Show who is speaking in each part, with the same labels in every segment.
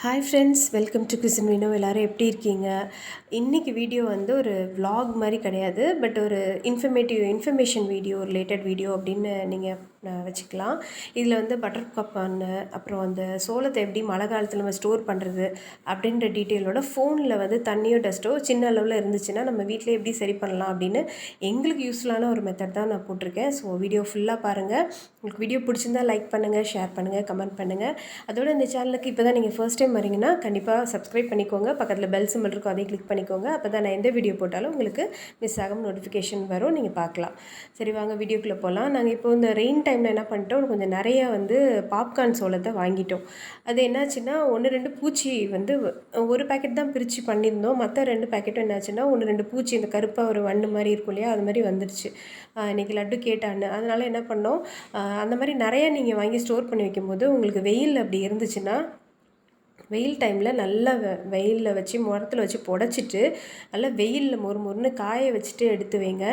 Speaker 1: Hi friends, welcome to Cuisine Vino. எல்லோரும் எப்படி இருக்கீங்க? இன்றைக்கி வீடியோ வந்து ஒரு vlog மாதிரி கிடையாது, பட் ஒரு இன்ஃபர்மேஷன் வீடியோ, ரிலேட்டட் வீடியோ அப்படின்னு நீங்கள் வச்சுக்கலாம். இதில் வந்து பட்டர் பாப்கார்னு, அப்புறம் அந்த சோளத்தை எப்படி மழை காலத்தில் நம்ம ஸ்டோர் பண்ணுறது அப்படின்ற டீட்டெயிலோட ஃபோனில் வந்து தண்ணியோ டஸ்ட்டோ சின்ன அளவில் இருந்துச்சுன்னா நம்ம வீட்டில் எப்படி சரி பண்ணலாம் அப்படின்னு எங்களுக்கு யூஸ்ஃபுல்லான ஒரு மெத்தட் தான் நான் போட்டிருக்கேன். ஸோ வீடியோ ஃபுல்லாக பாருங்கள். உங்களுக்கு வீடியோ பிடிச்சிருந்தா லைக் பண்ணுங்கள், ஷேர் பண்ணுங்கள், கமெண்ட் பண்ணுங்கள். அதோட இந்த சேனலுக்கு இப்போ தான் நீங்கள் ஃபர்ஸ்ட் டைம் வரீங்கன்னா கண்டிப்பாக சப்ஸ்கிரைப் பண்ணிக்கோங்க. பக்கத்தில் பெல் சிம்பிள் இருக்கும், அதையும் கிளிக் பண்ணிக்கோங்க. அப்போ தான் நான் எந்த வீடியோ போட்டாலும் உங்களுக்கு மிஸ் ஆகாமல் நோட்டிஃபிகேஷன் வரும், நீங்கள் பார்க்கலாம். சரி, வாங்க வீடியோக்குள்ளே போகலாம். நாங்கள் இப்போ இந்த ரெயின் டைமில் என்ன பண்ணிட்டோம், கொஞ்சம் நிறையா வந்து பாப்கார்ன் சோளத்தை வாங்கிட்டோம். அது என்னாச்சுன்னா 1-2 பூச்சி வந்து ஒரு பேக்கெட் தான் பிரித்து பண்ணியிருந்தோம். மற்ற 2 பேக்கெட்டும் என்னாச்சுன்னா 1-2 பூச்சி இந்த கருப்பாக ஒரு வண்டு மாதிரி இருக்கும் இல்லையா, அது மாதிரி வந்துடுச்சு. இன்றைக்கி லட்டு கேட்டான்னு, அதனால் என்ன பண்ணோம், அந்த மாதிரி நிறையா நீங்கள் வாங்கி ஸ்டோர் பண்ணி வைக்கும்போது உங்களுக்கு வெயில் அப்படி இருந்துச்சுன்னா வெயில் டைமில் நல்லா வெயிலில் வச்சு முரத்தில் வச்சு புடச்சிட்டு நல்லா வெயிலில் மொறுன்னு காய வச்சுட்டு எடுத்து வைங்க.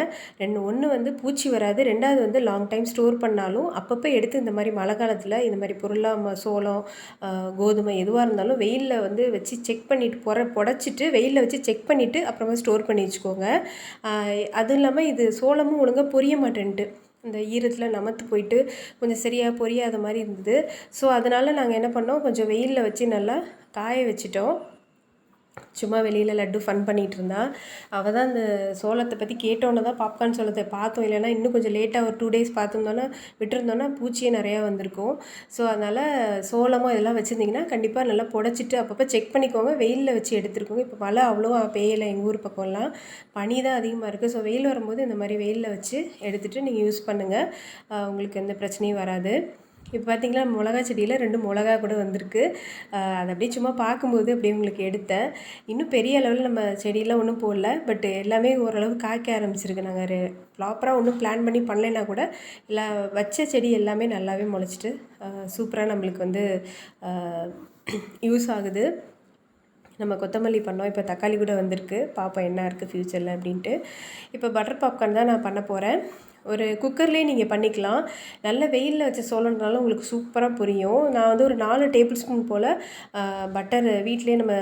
Speaker 1: ஒன்று வந்து பூச்சி வராது, 2வது வந்து லாங் டைம் ஸ்டோர் பண்ணாலும் அப்பப்போ எடுத்து இந்த மாதிரி மழை காலத்தில் இந்த மாதிரி பொருளாக சோளம், கோதுமை எதுவாக இருந்தாலும் வெயிலில் வந்து வச்சு செக் பண்ணிவிட்டு புடச்சிட்டு வெயிலில் வச்சு செக் பண்ணிவிட்டு அப்புறமா ஸ்டோர் பண்ணி வச்சுக்கோங்க. அதுவும் இல்லாமல் இது சோளமும் ஒழுங்காக பொரிய மாட்டேன்ட்டு இந்த ஈரத்தில் நமத்து போயிட்டு கொஞ்சம் சரியாக பொரியாத மாதிரி இருந்தது. ஸோ அதனால் நாங்கள் என்ன பண்ணோம், கொஞ்சம் வெயிலில் வச்சு நல்லா காய வச்சிட்டோம். சும்மா வெளியில் லட்டு ஃபன் பண்ணிகிட்டு இருந்தா, அவள் தான் இந்த சோளத்தை பற்றி கேட்டோன்னே தான் பாப்கார்ன் சோளத்தை பார்த்தோம். இல்லைனா இன்னும் கொஞ்சம் லேட்டாக ஒரு 2 days பார்த்துருந்தோன்னா விட்டுருந்தோன்னா பூச்சியே நிறையா வந்திருக்கும். ஸோ அதனால் சோளமும் இதெல்லாம் வச்சுருந்திங்கன்னா கண்டிப்பாக நல்லா புடச்சிட்டு அப்பப்போ செக் பண்ணிக்கோங்க, வெயிலில் வச்சு எடுத்துருக்கோங்க. இப்போ மழை அவ்வளோவா பெய்யலை எங்கள் ஊர் பக்கம்லாம், பனி தான் அதிகமாக இருக்குது. ஸோ வெயில் வரும்போது இந்த மாதிரி வெயிலில் வச்சு எடுத்துகிட்டு நீங்கள் யூஸ் பண்ணுங்கள், உங்களுக்கு எந்த பிரச்சனையும் வராது. இப்போ பார்த்திங்களா, மிளகா செடியில் 2 மிளகா கூட வந்திருக்கு. அதை அப்படியே சும்மா பார்க்கும்போது அப்படியே உங்களுக்கு எடுத்தேன். இன்னும் பெரிய அளவில் நம்ம செடியெல்லாம் ஒன்றும் போடல, பட் எல்லாமே ஓரளவு காய்க்க ஆரம்பிச்சிருக்கு. நாங்கள் ப்ராப்பராக ஒன்றும் பிளான் பண்ணி பண்ணலைன்னா கூட இல்லை வச்ச செடி எல்லாமே நல்லாவே முளைச்சிட்டு சூப்பராக நம்மளுக்கு வந்து யூஸ் ஆகுது. நம்ம கொத்தமல்லி பண்ணோம், இப்போ தக்காளி கூட வந்திருக்கு. பார்ப்போம் என்ன இருக்குது ஃப்யூச்சரில் அப்படின்ட்டு. இப்போ பட்டர் பாப்கார்ன் தான் நான் பண்ண போகிறேன். ஒரு குக்கர்லேயே நீங்கள் பண்ணிக்கலாம். நல்ல வெயிலில் வச்ச சோளம்னாலும் உங்களுக்கு சூப்பராக புரியும். நான் வந்து ஒரு 4 டேபிள் ஸ்பூன் போல் பட்டர் வீட்டிலே நம்ம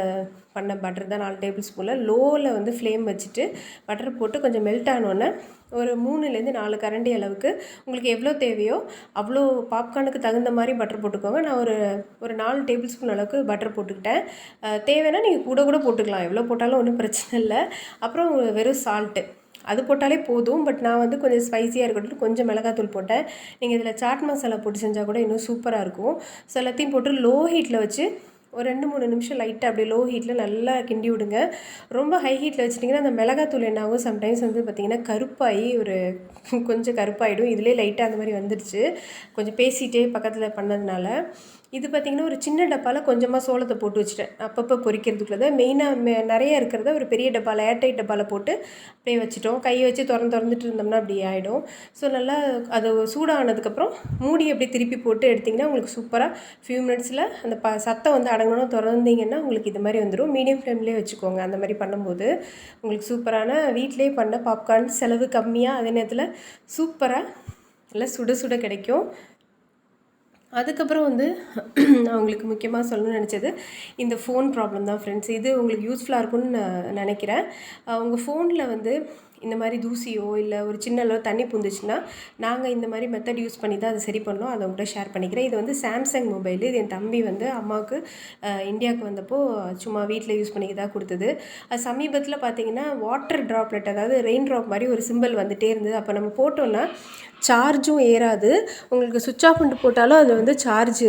Speaker 1: பண்ண பட்டர் தான், 4 டேபிள் ஸ்பூனில் லோவில் வந்து ஃப்ளேம் வச்சுட்டு பட்டர் போட்டு கொஞ்சம் மெல்ட் ஆனோன்னே ஒரு 3-4 கரண்டி அளவுக்கு உங்களுக்கு எவ்வளோ தேவையோ அவ்வளோ பாப்கார்னுக்கு தகுந்த மாதிரி பட்டர் போட்டுக்கோங்க. நான் ஒரு 4 டேபிள் ஸ்பூன் அளவுக்கு பட்டர் போட்டுக்கிட்டேன். தேவைன்னா நீங்கள் கூட போட்டுக்கலாம், எவ்வளோ போட்டாலும் ஒன்றும் பிரச்சனை இல்லை. அப்புறம் வெறும் சால்ட்டு அது போட்டாலே போதும். பட் நான் வந்து கொஞ்சம் ஸ்பைஸியாக இருக்கட்டும் கொஞ்சம் மிளகாத்தூள் போட்டேன். நீங்கள் இதில் சாட் மசாலா போட்டு செஞ்சால் கூட இன்னும் சூப்பராக இருக்கும். ஸோ எல்லாத்தையும் போட்டு லோ ஹீட்டில் வச்சு ஒரு 2-3 நிமிஷம் லைட்டாக அப்படியே லோ ஹீட்டில் நல்லா கிண்டி விடுங்க. ரொம்ப ஹை ஹீட்டில் வச்சிட்டிங்கன்னா அந்த மிளகாத்தூள் என்னாகும், சம்டைம்ஸ் வந்து பார்த்திங்கன்னா கருப்பாகி கொஞ்சம் கருப்பாயிடும். இதிலே லைட்டாக அந்த மாதிரி வந்துடுச்சு, கொஞ்சம் பேசிகிட்டே பக்கத்தில் பண்ணதுனால. இது பார்த்திங்கன்னா ஒரு சின்ன டப்பாவில் கொஞ்சமாக சோளத்தை போட்டு வச்சுட்டேன், அப்பப்போ பொரிக்கிறதுக்குள்ளே மெயினாக நிறைய இருக்கிறத ஒரு பெரிய டப்பாவில் ஏர்டைட் டப்பாவில் போட்டு அப்படியே வச்சுட்டோம். கையை வச்சு திறந்துட்டு இருந்தோம்னா அப்படி ஆகிடும். ஸோ நல்லா அது சூடானதுக்கப்புறம் மூடி அப்படியே திருப்பி போட்டு எடுத்திங்கன்னா உங்களுக்கு சூப்பராக ஃபியூ மினிட்ஸில் அந்த சத்தம் வந்து அடங்கணும் திறந்தீங்கன்னா உங்களுக்கு இது மாதிரி வந்துடும். மீடியம் ஃப்ளேம்லேயே வச்சுக்கோங்க. அந்த மாதிரி பண்ணும்போது உங்களுக்கு சூப்பரான வீட்டிலே பண்ண பாப்கார்ன், செலவு கம்மியாக, அதே நேரத்தில் சூப்பராக நல்லா சுட கிடைக்கும். அதுக்கப்புறம் வந்து நான் உங்களுக்கு முக்கியமாக சொல்லணும்னு நினச்சது இந்த ஃபோன் ப்ராப்ளம் தான் ஃப்ரெண்ட்ஸ். இது உங்களுக்கு யூஸ்ஃபுல்லாக இருக்கும்னு நான் நினைக்கிறேன். உங்கள் ஃபோனில் வந்து இந்த மாதிரி தூசியோ இல்லை ஒரு சின்ன அளவு தண்ணி பூந்துச்சுன்னா நாங்கள் இந்த மாதிரி மெத்தட் யூஸ் பண்ணி தான் அதை சரி பண்ணோம். அதை உங்கள்கிட்ட ஷேர் பண்ணிக்கிறேன். இது வந்து சாம்சங் மொபைல். இது என் தம்பி வந்து அம்மாவுக்கு இந்தியாவுக்கு வந்தப்போ சும்மா வீட்டில் யூஸ் பண்ணிக்க தான் கொடுத்தது. அது சமீபத்தில் பார்த்திங்கன்னா வாட்டர் ட்ராப்லெட், அதாவது ரெயின் ட்ராப் மாதிரி ஒரு சிம்பிள் வந்துகிட்டே இருந்தது. அப்போ நம்ம போட்டோன்னா சார்ஜும் ஏறாது, உங்களுக்கு சுவிட்ச் ஆஃப் பண்ணிட்டு போட்டாலும் அது வந்து சார்ஜ்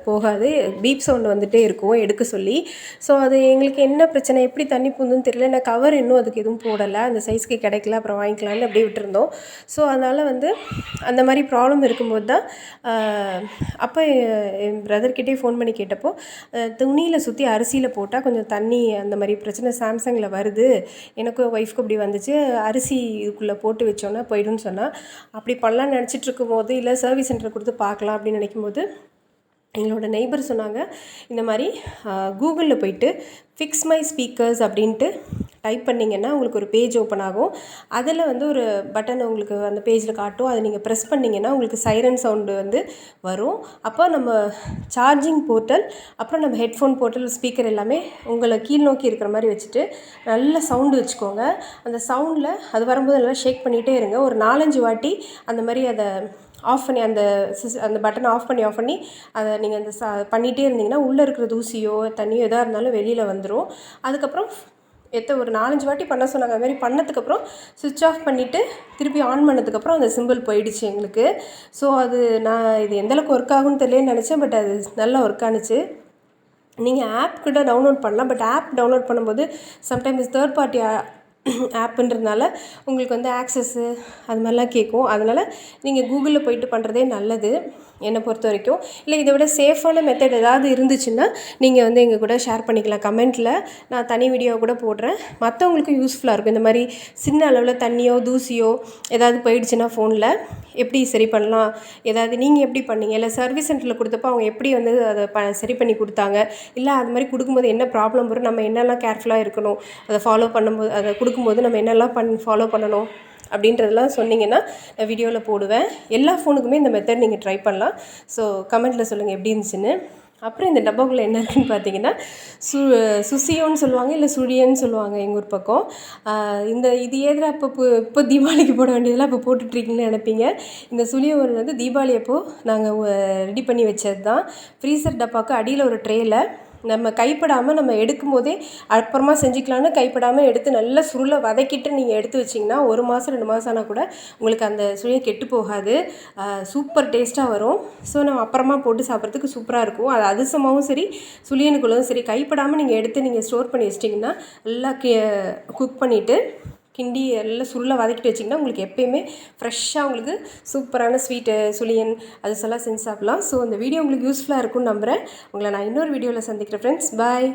Speaker 1: போகாது, பீப் சவுண்ட் வந்துகிட்டே இருக்கும் எடுக்க சொல்லி. ஸோ அது எங்களுக்கு என்ன பிரச்சனை, எப்படி தண்ணி பூந்துன்னு தெரியல. நான் கவர் இன்னும் அதுக்கு எதுவும் போடலை, அந்த சைஸ்க்கு கிடைக்கல, அப்புறம் வாங்கிக்கலான்னு அப்படியே விட்டுருந்தோம். ஸோ அதனால் வந்து அந்த மாதிரி ப்ராப்ளம் இருக்கும்போது தான் அப்போ என் பிரதர்கிட்டே ஃபோன் பண்ணி கேட்டப்போ துணியில் சுற்றி அரிசியில் போட்டால் கொஞ்சம் தண்ணி அந்த மாதிரி பிரச்சனை சாம்சங்கில் வருது, எனக்கும் ஒய்ஃப்க்கு இப்படி வந்துச்சு, அரிசி இதுக்குள்ளே போட்டு வச்சோன்னா போய்டும்னு சொன்னால். அப்படி பண்ணலான்னு நினச்சிட்ருக்கும் போது இல்லை சர்வீஸ் சென்டர் கொடுத்து பார்க்கலாம் அப்படின்னு நினைக்கும்போது எங்களோட நெய்பர் சொன்னாங்க, இந்த மாதிரி கூகுளில் போயிட்டு ஃபிக்ஸ் மை ஸ்பீக்கர்ஸ் அப்படின்ட்டு டைப் பண்ணிங்கன்னா உங்களுக்கு ஒரு பேஜ் ஓப்பன் ஆகும். அதில் வந்து ஒரு பட்டன் உங்களுக்கு அந்த பேஜில் காட்டும். அதை நீங்கள் ப்ரெஸ் பண்ணிங்கன்னா உங்களுக்கு சைரன் சவுண்டு வந்து வரும். அப்போ நம்ம சார்ஜிங் போர்ட்டல், அப்புறம் நம்ம ஹெட்ஃபோன் போர்ட்டல், ஸ்பீக்கர் எல்லாமே உங்களை கீழ் நோக்கி இருக்கிற மாதிரி வச்சுட்டு நல்ல சவுண்டு வச்சுக்கோங்க. அந்த சவுண்டில் அது வரும்போது நல்லா ஷேக் பண்ணிகிட்டே இருங்க. ஒரு 4-5 வாட்டி அந்த மாதிரி அதை ஆஃப் பண்ணி அந்த பட்டனை ஆஃப் பண்ணி அதை நீங்கள் அந்த பண்ணிகிட்டே இருந்தீங்கன்னா உள்ளே இருக்கிற தூசியோ தண்ணியோ எதாக இருந்தாலும் வெளியில் வந்துடும். அதுக்கப்புறம் ஒரு 4-5 வாட்டி பண்ண சொன்னாங்க. அது மாதிரி பண்ணதுக்கப்புறம் சுவிட்ச் ஆஃப் பண்ணிவிட்டு திருப்பி ஆன் பண்ணதுக்கப்புறம் அந்த சிம்பிள் போயிடுச்சு எங்களுக்கு. ஸோ அது நான் இது எந்தளவுக்கு ஒர்க் ஆகும்னு தெரியலன்னு நினச்சேன். பட் அது நல்லா ஒர்க் ஆனுச்சு. நீங்கள் ஆப் கூட டவுன்லோட் பண்ணலாம். பட் ஆப் டவுன்லோட் பண்ணும்போது சம்டைம்ஸ் தேர்ட் பார்ட்டி ஆப்புன்றதுனால உங்களுக்கு வந்து ஆக்சஸ்ஸு அது மாதிரிலாம் கேட்கும். அதனால் நீங்கள் கூகுளில் போய்ட்டு பண்ணுறதே நல்லது என்னை பொறுத்த வரைக்கும். இல்லை இதை விட சேஃபான மெத்தட் ஏதாவது இருந்துச்சுன்னா நீங்கள் வந்து எங்கள் கூட ஷேர் பண்ணிக்கலாம் கமெண்ட்டில். நான் தனி வீடியோ கூட போடுறேன். மற்றவங்களுக்கும் யூஸ்ஃபுல்லாக இருக்கும். இந்த மாதிரி சின்ன அளவில் தண்ணியோ தூசியோ ஏதாவது போயிடுச்சுன்னா ஃபோனில் எப்படி சரி பண்ணலாம், ஏதாவது நீங்கள் எப்படி பண்ணீங்க, இல்லை சர்வீஸ் சென்டரில் கொடுத்தப்போ அவங்க எப்படி வந்து அதை சரி பண்ணி கொடுத்தாங்க, இல்லை அது மாதிரி கொடுக்கும்போது என்ன ப்ராப்ளம் வரும், நம்ம என்னெல்லாம் கேர்ஃபுல்லாக இருக்கணும், அதை ஃபாலோ பண்ணும்போது அதை கொடுக்கும்போது நம்ம என்னெல்லாம் ஃபாலோ பண்ணணும் அப்படின்றதெல்லாம் சொன்னிங்கன்னா நான் வீடியோவில் போடுவேன். எல்லா ஃபோனுக்குமே இந்த மெத்தட் நீங்கள் ட்ரை பண்ணலாம். ஸோ கமெண்ட்டில் சொல்லுங்கள் எப்படி இருந்துச்சுன்னு. அப்புறம் இந்த டப்பாக்குள்ளே என்ன இருக்குதுன்னு பார்த்தீங்கன்னா சுசியோன்னு சொல்லுவாங்க, இல்லை சுழியன்னு சொல்லுவாங்க எங்கள் ஊர் பக்கம். இது ஏதா இப்போ தீபாவளிக்கு போட வேண்டியதெல்லாம் இப்போ போட்டுட்ருக்கீங்கன்னு நினைப்பீங்க. இந்த சுழியோன் வந்து தீபாவளி அப்போது நாங்கள் ரெடி பண்ணி வச்சது தான். ஃப்ரீசர் டப்பாவுக்கு அடியில் ஒரு ட்ரேயில் நம்ம கைப்படாமல் நம்ம எடுக்கும்போதே அப்புறமா செஞ்சுக்கலான்னு கைப்படாமல் எடுத்து நல்லா சுருளை வதக்கிட்டு நீங்கள் எடுத்து வச்சிங்கன்னா 1 மாதம் 2 மாதம் ஆனால் கூட உங்களுக்கு அந்த சுழியம் கெட்டு போகாது. சூப்பர் டேஸ்ட்டாக வரும். ஸோ நம்ம அப்புறமா போட்டு சாப்பிட்றதுக்கு சூப்பராக இருக்கும். அது அதிரசமாகவும் சரி சுழியனுக்குள்ளதும் சரி கைப்படாமல் நீங்கள் எடுத்து நீங்கள் ஸ்டோர் பண்ணி வச்சிட்டிங்கன்னா நல்லா குக் பண்ணிவிட்டு கிண்டி எல்லாம் சுருளை வதக்கிட்டு வச்சிங்கன்னா உங்களுக்கு எப்போயுமே ஃப்ரெஷ்ஷாக உங்களுக்கு சூப்பரான ஸ்வீட்டு சுழியன் அதெல்லாம் செஞ்சு சாப்பிட்லாம். ஸோ இந்த வீடியோ உங்களுக்கு யூஸ்ஃபுல்லாக இருக்கும்னு நம்புகிறேன். உங்களை நான் இன்னொரு வீடியோவில் சந்திக்கிறேன் ஃப்ரெண்ட்ஸ். பாய்.